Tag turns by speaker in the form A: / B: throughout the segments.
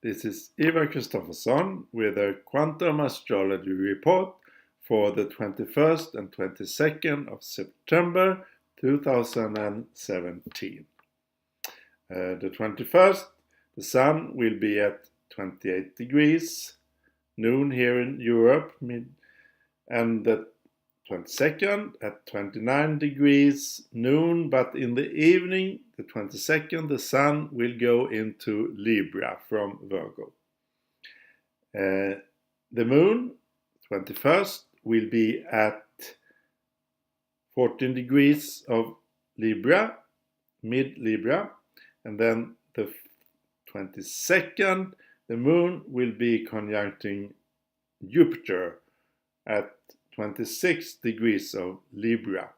A: This is Ivar Kristoffersson with a quantum astrology report for the 21st and 22nd of September 2017. The 21st, the Sun will be at 28 degrees, noon here in Europe, and the 22nd at 29 degrees, noon, but in the evening, the 22nd, the Sun will go into Libra from Virgo. The Moon, 21st, will be at 14 degrees of Libra, mid-Libra, and then the 22nd, the Moon will be conjuncting Jupiter at 26 degrees of Libra.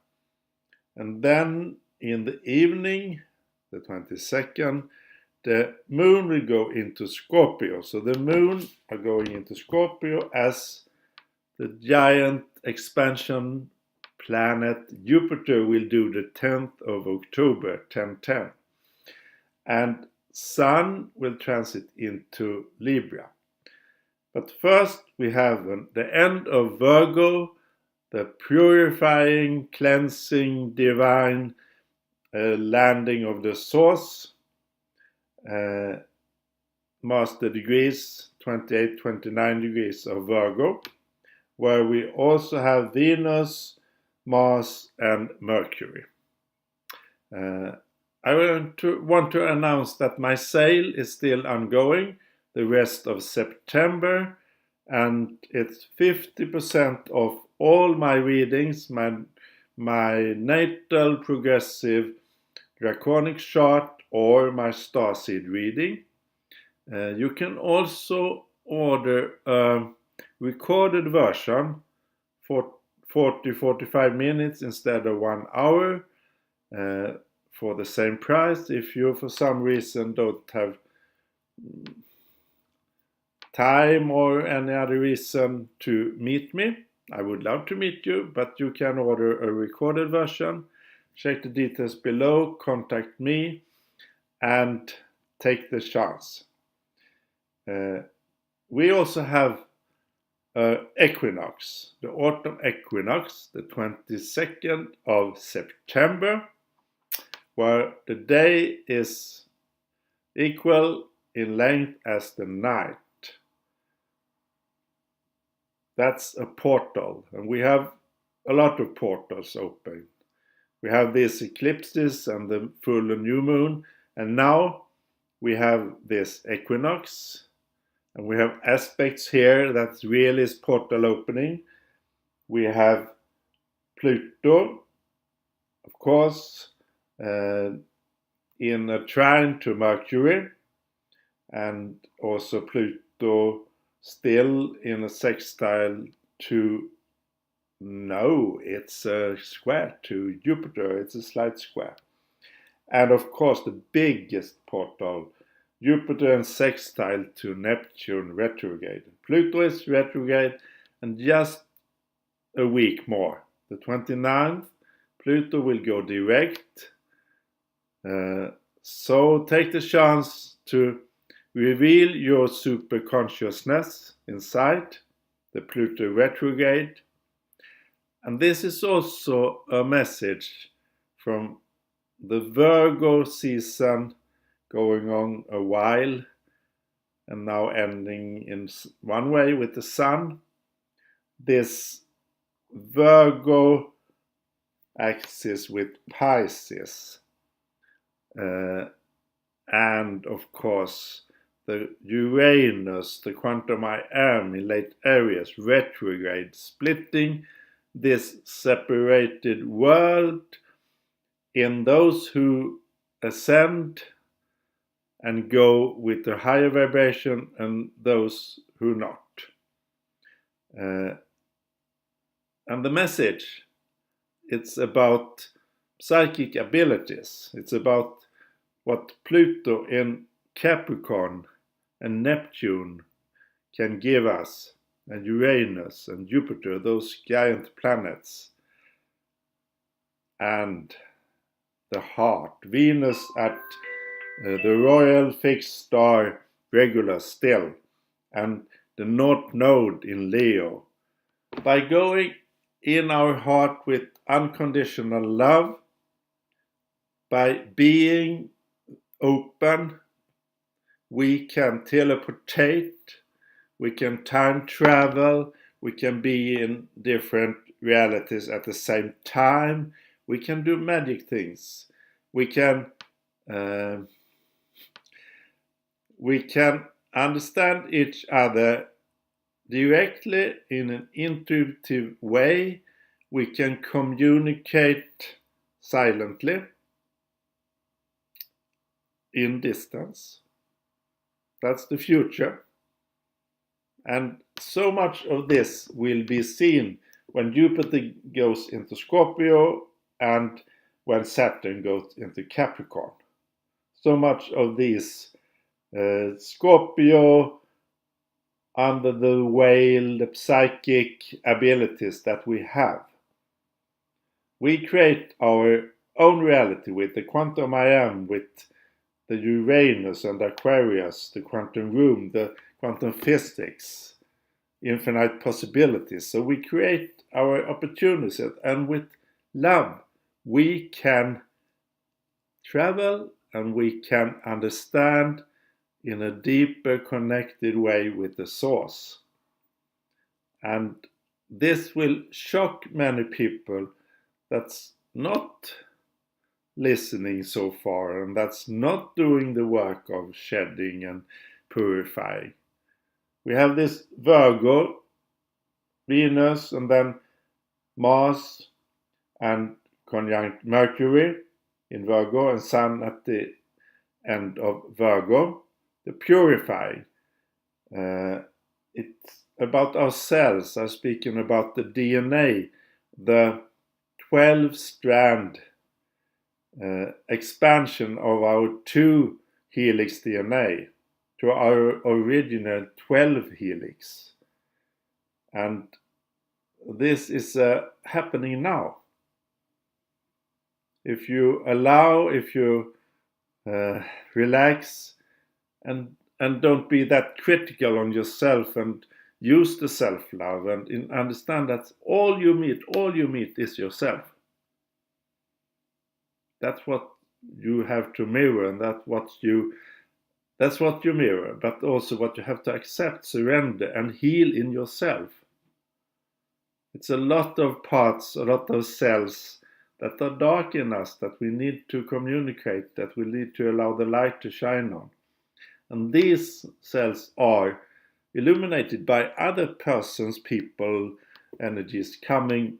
A: And then in the evening, the 22nd, the Moon will go into Scorpio. So the Moon are going into Scorpio as the giant expansion planet Jupiter will do the 10th of October, 1010. And Sun will transit into Libra. But first we have the end of Virgo, the purifying, cleansing, divine landing of the source, master degrees, 28, 29 degrees of Virgo, where we also have Venus, Mars and Mercury. I want to announce that my sale is still ongoing the rest of September, and it's 50% of all my readings, my Natal Progressed Draconic chart or my Starseed reading. You can also order a recorded version for 40-45 minutes instead of 1 hour for the same price. If you for some reason don't have time or any other reason to meet me, I would love to meet you, but you can order a recorded version. Check the details below, contact me and take the chance. We also have Equinox, the autumn equinox, the 22nd of September, where the day is equal in length as the night. That's a portal, and we have a lot of portals open. We have these eclipses and the full and new moon, and now we have this equinox, and we have aspects here that really is portal opening. We have Pluto, of course, in a trine to Mercury, and also Pluto still in a sextile to, no, it's a square to Jupiter, it's a slight square. And of course the biggest portal, Jupiter and sextile to Neptune retrograde. Pluto is retrograde, and just a week more, the 29th, Pluto will go direct. So take the chance to reveal your super consciousness inside the Pluto retrograde. And this is also a message from the Virgo season going on a while and now ending in one way with the Sun. This Virgo axis with Pisces. And of course the Uranus, the quantum I am in late Aries, retrograde, splitting this separated world in those who ascend and go with the higher vibration and those who not. And the message, it's about psychic abilities. It's about what Pluto in Capricorn and Neptune can give us, and Uranus and Jupiter, those giant planets, and the heart, Venus at the royal fixed star regular still, and the North Node in Leo. By going in our heart with unconditional love, by being open, we can teleportate, we can time travel, we can be in different realities at the same time, we can do magic things, we can understand each other directly in an intuitive way, we can communicate silently in distance. That's the future. And so much of this will be seen when Jupiter goes into Scorpio and when Saturn goes into Capricorn. So much of these Scorpio, under the whale, the psychic abilities that we have. We create our own reality with the quantum I am, with the Uranus and Aquarius, the quantum room, the quantum physics, infinite possibilities. So we create our opportunities, and with love we can travel and we can understand in a deeper connected way with the source. And this will shock many people that's not listening so far and that's not doing the work of shedding and purifying. We have this Virgo, Venus, and then Mars and conjunct Mercury in Virgo and Sun at the end of Virgo. The purifying. It's about our cells. I'm speaking about the DNA, the 12-strand expansion of our 2 helix DNA to our original 12 helix. And this is happening now. If you allow, if you relax, and don't be that critical on yourself, and use the self-love, and understand that all you meet is yourself. That's what you have to mirror, and that's what you mirror, but also what you have to accept, surrender, and heal in yourself. It's a lot of parts, a lot of cells that are dark in us that we need to communicate, that we need to allow the light to shine on. And these cells are illuminated by other persons, people, energies coming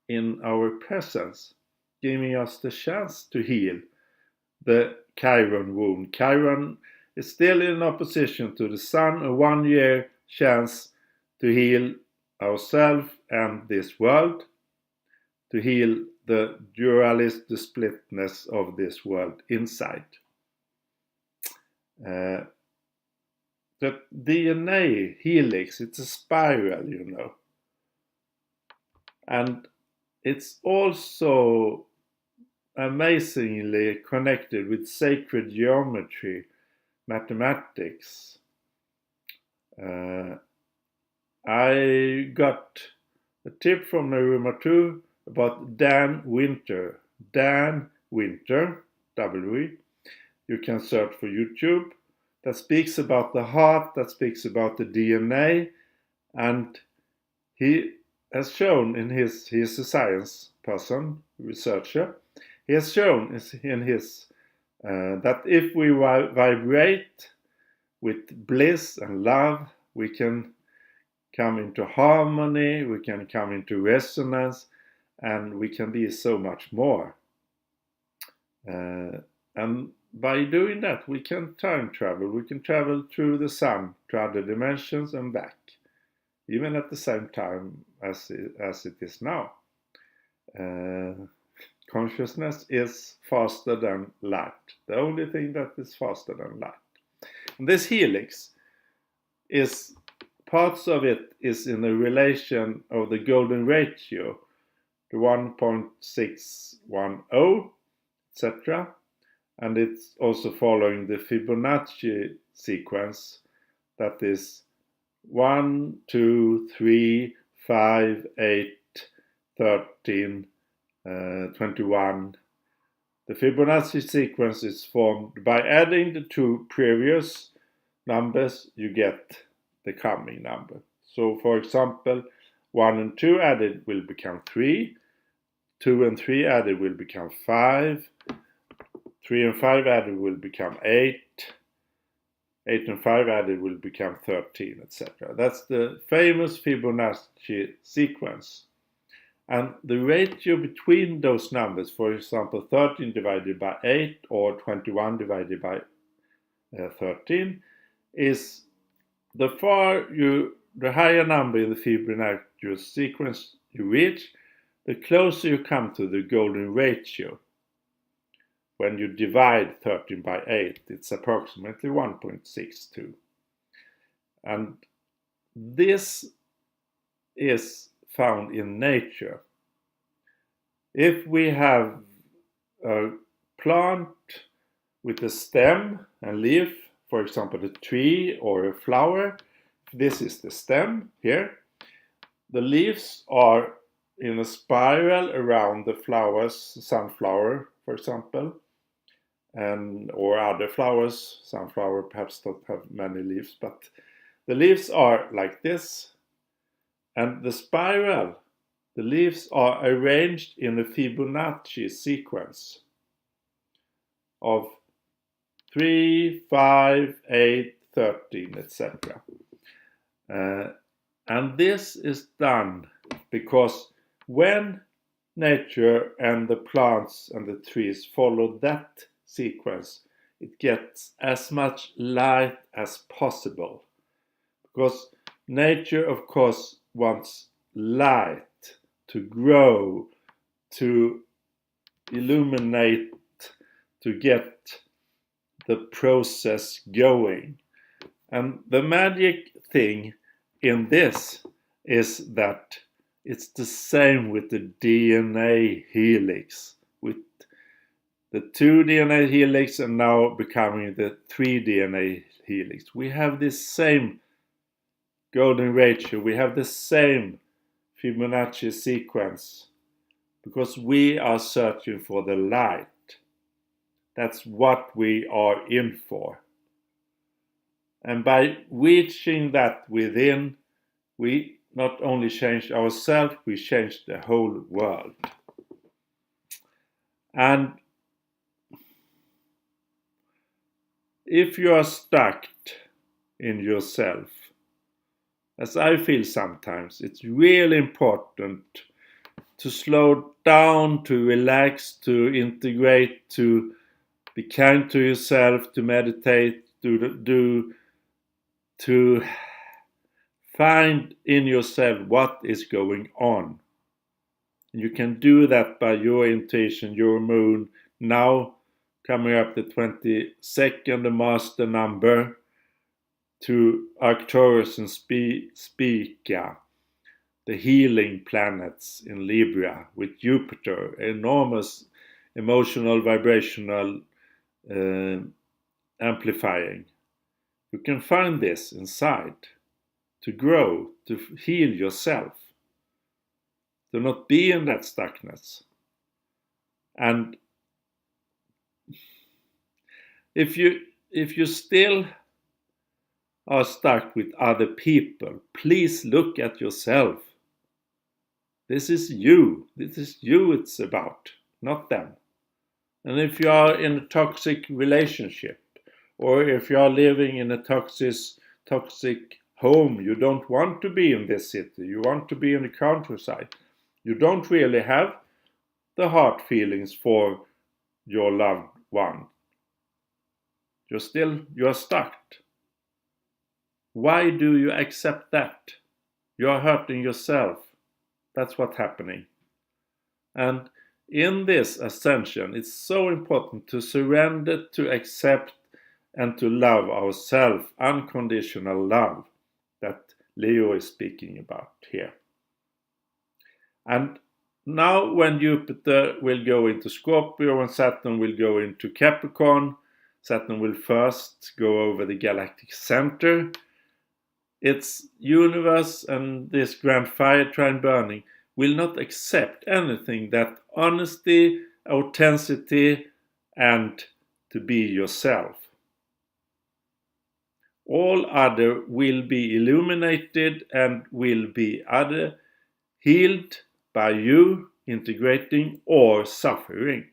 A: in our presence, giving us the chance to heal the Chiron wound. Chiron is still in opposition to the Sun, a 1-year chance to heal ourselves and this world, to heal the dualist, the splitness of this world inside. The DNA helix, it's a spiral, you know. And it's also amazingly connected with sacred geometry, mathematics. I got a tip from Naruma 2 about Dan Winter. Dan Winter, W. You can search for YouTube. That speaks about the heart, that speaks about the DNA, and he has shown in his, he is a science person, researcher, he has shown in his that if we vibrate with bliss and love, we can come into harmony, we can come into resonance, and we can be so much more. And by doing that, we can time travel. We can travel through the sun to other dimensions and back, even at the same time as it is now. Consciousness is faster than light. The only thing that is faster than light. And this helix is, parts of it is in the relation of the golden ratio, the 1.610, etc. and it's also following the Fibonacci sequence, that is 1, 2, 3, 5, 8, 13, 21. The Fibonacci sequence is formed by adding the two previous numbers, you get the coming number. So for example, 1 and 2 added will become 3, 2 and 3 added will become 5, 3 and 5 added will become 8, 8 and 5 added will become 13, etc. That's the famous Fibonacci sequence. And the ratio between those numbers, for example, 13 divided by 8 or 21 divided by 13, is the higher number in the Fibonacci sequence you reach, the closer you come to the golden ratio. When you divide 13 by 8, it's approximately 1.62. And this is found in nature. If we have a plant with a stem and leaf, for example, a tree or a flower, this is the stem here. The leaves are in a spiral around the flowers, sunflower, for example, or other flowers. Sunflower perhaps don't have many leaves, but the leaves are like this. And the spiral, the leaves are arranged in a Fibonacci sequence of 3, 5, 8, 13, etc. And this is done because when nature and the plants and the trees follow that sequence, it gets as much light as possible. Because nature, of course, wants light to grow, to illuminate, to get the process going. And the magic thing in this is that it's the same with the DNA helix, with the 2 DNA helix and now becoming the 3 DNA helix. We have this same golden ratio, we have the same Fibonacci sequence, because we are searching for the light. That's what we are in for. And by reaching that within, we not only change ourselves, we change the whole world. And if you are stuck in yourself, as I feel sometimes, it's really important to slow down, to relax, to integrate, to be kind to yourself, to meditate, to find in yourself what is going on. You can do that by your intuition, your moon, now coming up the 22nd, the master number, to Arcturus and Spica, the healing planets in Libra, with Jupiter, enormous emotional, vibrational amplifying. You can find this inside to grow, to heal yourself, to not be in that stuckness. And if you still are stuck with other people, please look at yourself. This is you. This is you it's about, not them. And if you are in a toxic relationship, or if you are living in a toxic home, you don't want to be in this city, you want to be in the countryside, you don't really have the heart feelings for your loved one. You're stuck. Why do you accept that? You are hurting yourself. That's what's happening. And in this ascension, it's so important to surrender, to accept, and to love ourselves, unconditional love that Leo is speaking about here. And Now when Jupiter will go into Scorpio and Saturn will go into Capricorn, Saturn will first go over the galactic center. Its universe and this grand fire trine burning will not accept anything that honesty, authenticity, and to be yourself. All other will be illuminated and will be either healed by you integrating or suffering.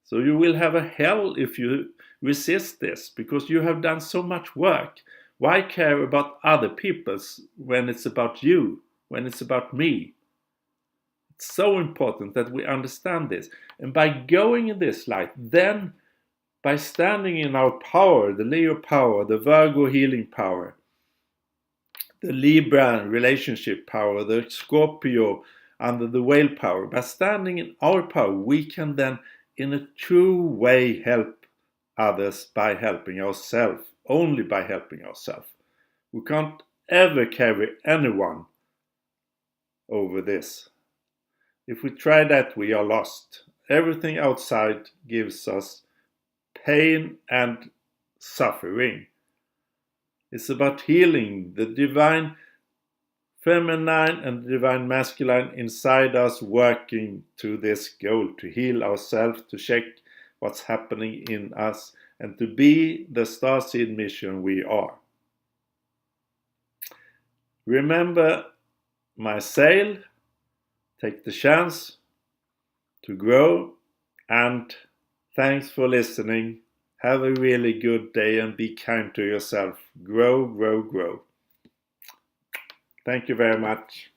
A: So you will have a hell if you resist this, because you have done so much work. Why care about other people's when it's about you, when it's about me? It's so important that we understand this. And by going in this light, then by standing in our power, the Leo power, the Virgo healing power, the Libra relationship power, the Scorpio under the whale power, by standing in our power, we can then in a true way help others by helping ourselves, only by helping ourselves. We can't ever carry anyone over this. If we try that, we are lost. Everything outside gives us pain and suffering. It's about healing the divine feminine and the divine masculine inside us, working to this goal, to heal ourselves, to check what's happening in us, and to be the Starseed mission we are. Remember my sail, take the chance to grow, and thanks for listening. Have a really good day and be kind to yourself. Grow, grow, grow. Thank you very much.